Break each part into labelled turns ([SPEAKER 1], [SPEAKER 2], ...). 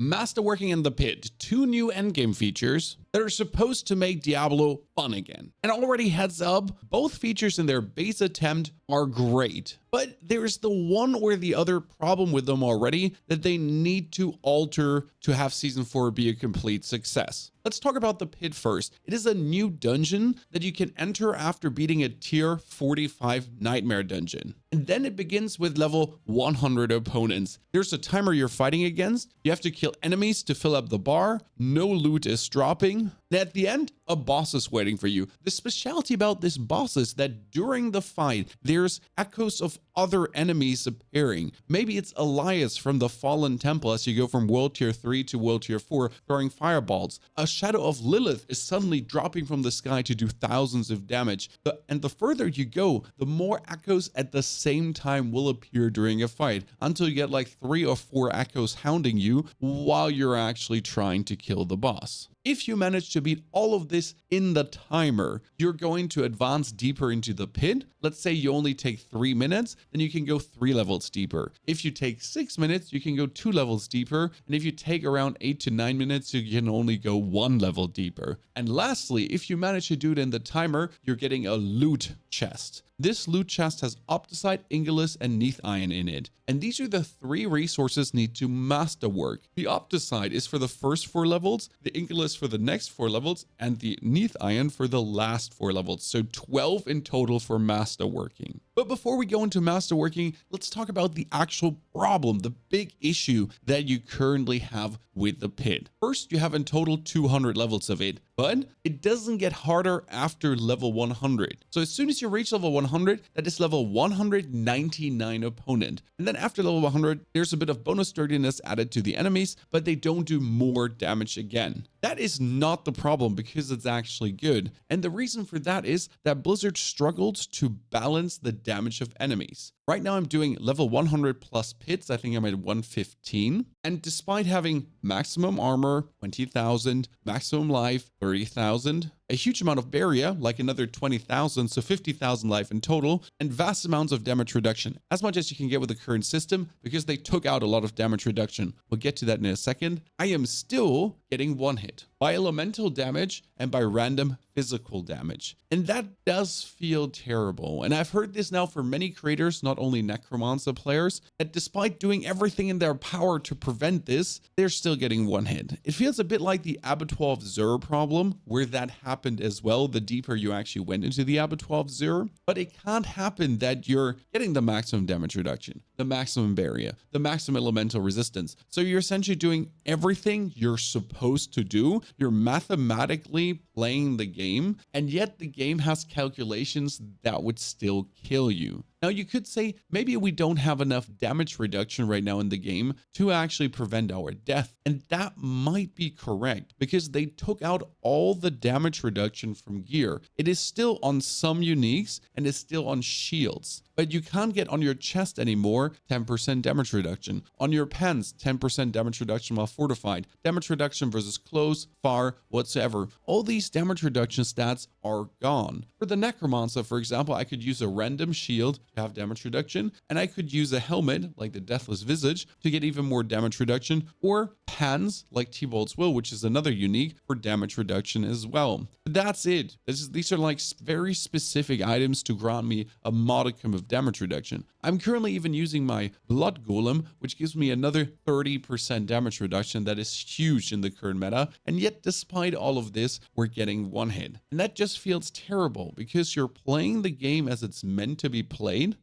[SPEAKER 1] Masterworking and the Pit, two new endgame features that are supposed to make Diablo fun again. And already heads up, both features in their base attempt are great, but there's the one or the other problem with them already that they need to alter to have Season 4 be a complete success. Let's talk about the Pit first. It is a new dungeon that you can enter after beating a tier 45 nightmare dungeon. And then it begins with level 100 opponents. There's a timer you're fighting against. You have to kill enemies to fill up the bar. No loot is dropping. And at the end, a boss is waiting for you. The specialty about this boss is that during the fight, there's echoes of other enemies appearing. Maybe it's Elias from the Fallen Temple as you go from World Tier 3 to World Tier 4 throwing fireballs. A shadow of Lilith is suddenly dropping from the sky to do thousands of damage. And the further you go, the more echoes at the same time will appear during a fight until you get like 3 or 4 echoes hounding you while you're actually trying to kill the boss. If you manage to beat all of this in the timer, you're going to advance deeper into the pit. Let's say you only take 3 minutes, then you can go 3 levels deeper. If you take 6 minutes, you can go 2 levels deeper. And if you take around 8 to 9 minutes, you can only go 1 level deeper. And lastly, if you manage to do it in the timer, you're getting a loot chest. This loot chest has Opticite, Ingolus, and Neath Iron in it. And these are the 3 resources need to masterwork. The Opticite is for the first 4 levels, the Ingolus for the next 4 levels, and the Neath Iron for the last 4 levels. So 12 in total for masterworking. But before we go into masterworking, let's talk about the actual problem, the big issue that you currently have with the pit. First, you have in total 200 levels of it, but it doesn't get harder after level 100. So as soon as you reach level 100, that is level 199 opponent. And then after level 100, there's a bit of bonus sturdiness added to the enemies, but they don't do more damage again. That is not the problem because it's actually good. And the reason for that is that Blizzard struggled to balance the damage of enemies. Right now I'm doing level 100 plus pits. I think I'm at 115. And despite having maximum armor, 20,000, maximum life, 30,000, a huge amount of barrier, like another 20,000, so 50,000 life in total, and vast amounts of damage reduction, as much as you can get with the current system, because they took out a lot of damage reduction. We'll get to that in a second. I am still getting one hit by elemental damage and by random physical damage. And that does feel terrible. And I've heard this now for many creators, not only Necromancer players, that despite doing everything in their power to prevent this, they're still getting one hit. It feels a bit like the Abattoir of Zur problem, where that happened as well, the deeper you actually went into the Abattoir of Zur. But it can't happen that you're getting the maximum damage reduction, the maximum barrier, the maximum elemental resistance. So you're essentially doing everything you're supposed to do. You're mathematically playing the game, and yet the game has calculations that would still kill you. Now, you could say maybe we don't have enough damage reduction right now in the game to actually prevent our death. And that might be correct because they took out all the damage reduction from gear. It is still on some uniques and is still on shields. But you can't get on your chest anymore 10% damage reduction. On your pants, 10% damage reduction while fortified. Damage reduction versus close, far, whatsoever. All these damage reduction stats are gone. For the Necromancer, for example, I could use a random shield to have damage reduction, and I could use a helmet like the Deathless Visage to get even more damage reduction, or hands like T-Bolt's Will, which is another unique for damage reduction as well. But that's it. These are like very specific items to grant me a modicum of damage reduction. I'm currently even using my Blood Golem, which gives me another 30% damage reduction. That is huge in the current meta. And yet, despite all of this, we're getting one hit. And that just feels terrible because you're playing the game as it's meant to be played.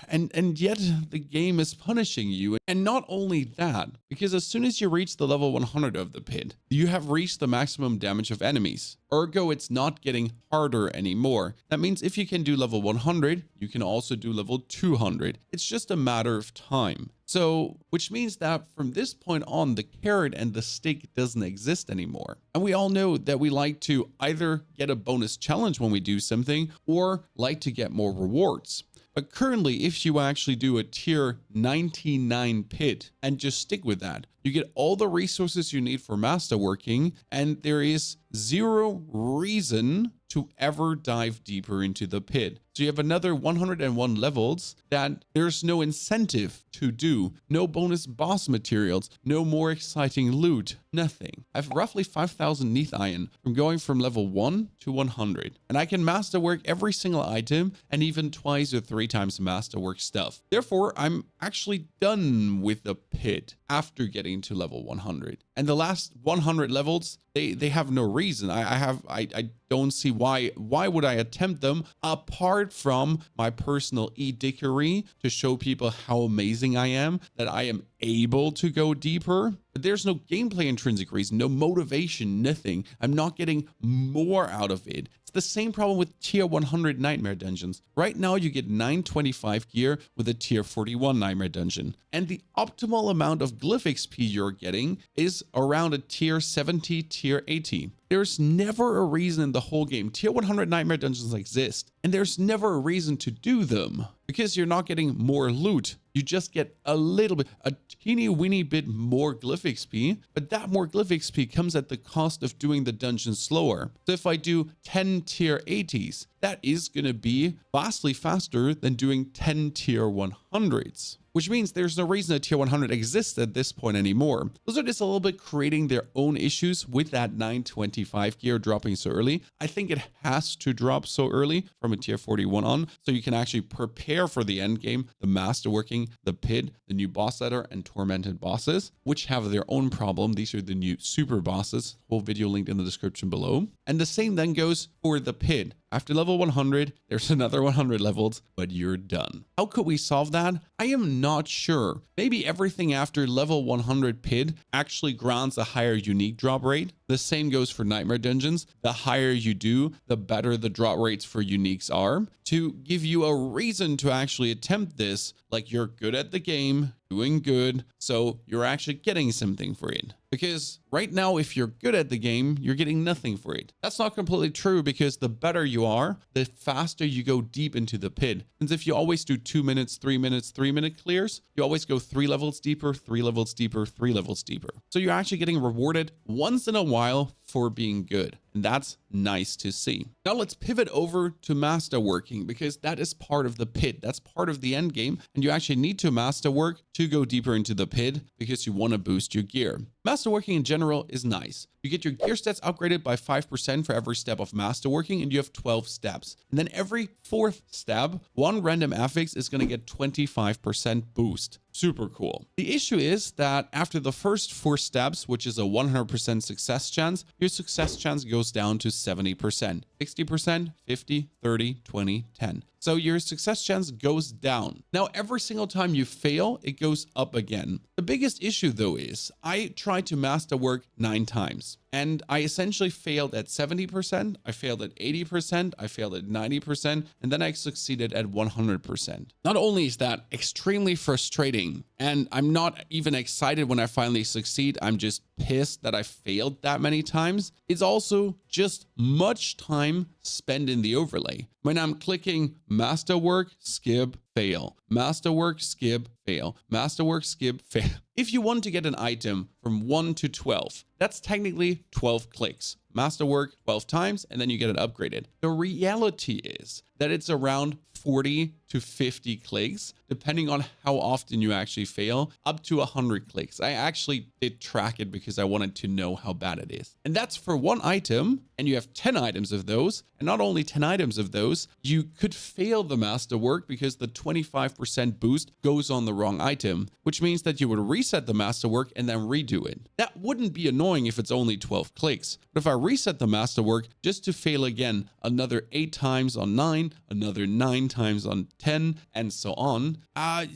[SPEAKER 1] And yet the game is punishing you. And not only that, because as soon as you reach the level 100 of the pit, you have reached the maximum damage of enemies. Ergo, it's not getting harder anymore. That means if you can do level 100, you can also do level 200. It's just a matter of time. So, which means that from this point on, the carrot and the stick doesn't exist anymore. And we all know that we like to either get a bonus challenge when we do something or like to get more rewards. But currently, if you actually do a tier 99 pit and just stick with that, you get all the resources you need for masterworking, and there is zero reason to ever dive deeper into the pit. So you have another 101 levels that there's no incentive to do, no bonus boss materials, no more exciting loot, nothing. I have roughly 5,000 Neath Iron from going from level 1 to 100. And I can masterwork every single item and even twice or 3 times masterwork stuff. Therefore, I'm actually done with the pit after getting to level 100. And the last 100 levels, they have no reason. I don't see why would I attempt them apart from my personal edickery to show people how amazing I am, that I am able to go deeper. But there's no gameplay intrinsic reason, no motivation, nothing. I'm not getting more out of it. It's the same problem with tier 100 nightmare dungeons. Right now you get 925 gear with a tier 41 nightmare dungeon. And the optimal amount of glyph XP you're getting is around a tier 70, tier 80. There's never a reason in the whole game. Tier 100 nightmare dungeons exist, and there's never a reason to do them because you're not getting more loot. You just get a little bit, a teeny weeny bit more glyph XP, but that more glyph XP comes at the cost of doing the dungeon slower. So if I do 10 tier 80s, that is going to be vastly faster than doing 10 tier 100s. Which means there's no reason a tier 100 exists at this point anymore. Those are just a little bit creating their own issues with that 925 gear dropping so early. I think it has to drop so early from a tier 41 on, so you can actually prepare for the end game, the masterworking, the pit, the new boss ladder, and tormented bosses, which have their own problem. These are the new super bosses. Whole video linked in the description below. And the same then goes for the pit. After level 100, there's another 100 levels, but you're done. How could we solve that? I am not sure. Maybe everything after level 100 pit actually grants a higher unique drop rate. The same goes for nightmare dungeons. The higher you do, the better the drop rates for uniques are. To give you a reason to actually attempt this, like you're good at the game, doing good, so you're actually getting something for it. Because right now, if you're good at the game, you're getting nothing for it. That's not completely true because the better you are, the faster you go deep into the pit. Since if you always do 2 minutes, 3 minutes, 3-minute clears, you always go 3 levels deeper, 3 levels deeper, 3 levels deeper. So you're actually getting rewarded once in a while for being good. And that's nice to see. Now let's pivot over to masterworking because that is part of the pit. That's part of the end game. And you actually need to masterwork to go deeper into the pit because you want to boost your gear. Masterworking in general is nice. You get your gear stats upgraded by 5% for every step of masterworking, and you have 12 steps. And then every 4th step, one random affix is going to get 25% boost. Super cool. The issue is that after the first 4 steps, which is a 100% success chance, your success chance goes down to 70%, 60%, 50, 30, 20, 10. So your success chance goes down. Now, every single time you fail, it goes up again. The biggest issue though is I tried to masterwork 9 times. And I essentially failed at 70%, I failed at 80%, I failed at 90%, and then I succeeded at 100%. Not only is that extremely frustrating, and I'm not even excited when I finally succeed, I'm just pissed that I failed that many times. It's also just much time spent in the overlay. When I'm clicking masterwork, skip, fail, masterwork, skip, fail, masterwork, skip, fail. If you want to get an item from 1 to 12, that's technically 12 clicks. Masterwork 12 times, and then you get it upgraded. The reality is that it's around 40 to 50 clicks, depending on how often you actually fail, up to 100 clicks. I actually did track it because I wanted to know how bad it is. And that's for one item, and you have 10 items of those. And not only 10 items of those, you could fail the masterwork because the 25% boost goes on the wrong item, which means that you would reset the masterwork and then redo it. That wouldn't be annoying if it's only 12 clicks. But if I reset the masterwork just to fail again another 8 times on 9, another 9 times on 10, and so on, I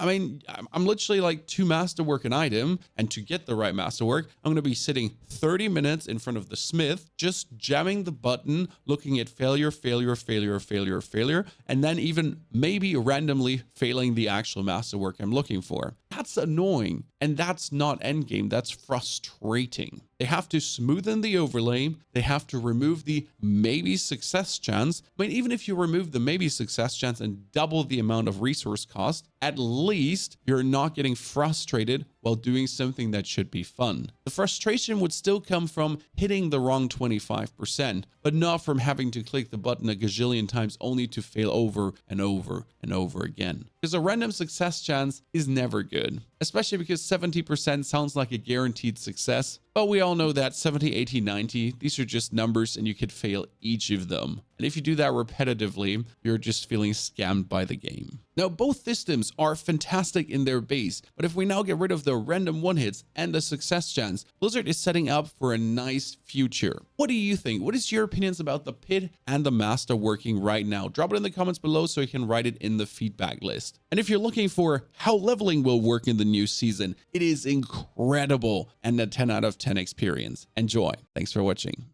[SPEAKER 1] mean, I'm literally like 2 masterwork an item, and to get the right masterwork, I'm going to be sitting 30 minutes in front of the smith, just jamming the button, looking at failure, failure, failure, failure, failure, and then even maybe randomly failing the actual masterwork I'm looking for. That's annoying, and that's not endgame, that's frustrating. They have to smoothen the overlay, they have to remove the maybe success chance. I mean, even if you remove the maybe success chance and double the amount of resource cost, at least you're not getting frustrated while doing something that should be fun. The frustration would still come from hitting the wrong 25%, but not from having to click the button a gazillion times only to fail over and over and over again. Because a random success chance is never good, especially because 70% sounds like a guaranteed success. But we all know that 70, 80, 90, these are just numbers and you could fail each of them. And if you do that repetitively, you're just feeling scammed by the game. Now, both systems are fantastic in their base, but if we now get rid of the random one-hits and the success chance, Blizzard is setting up for a nice future. What do you think? What is your opinions about the pit and the Masterworking right now? Drop it in the comments below so you can write it in the feedback list. And if you're looking for how leveling will work in the new season, it is incredible and a 10 out of 10 experience. Enjoy. Thanks for watching.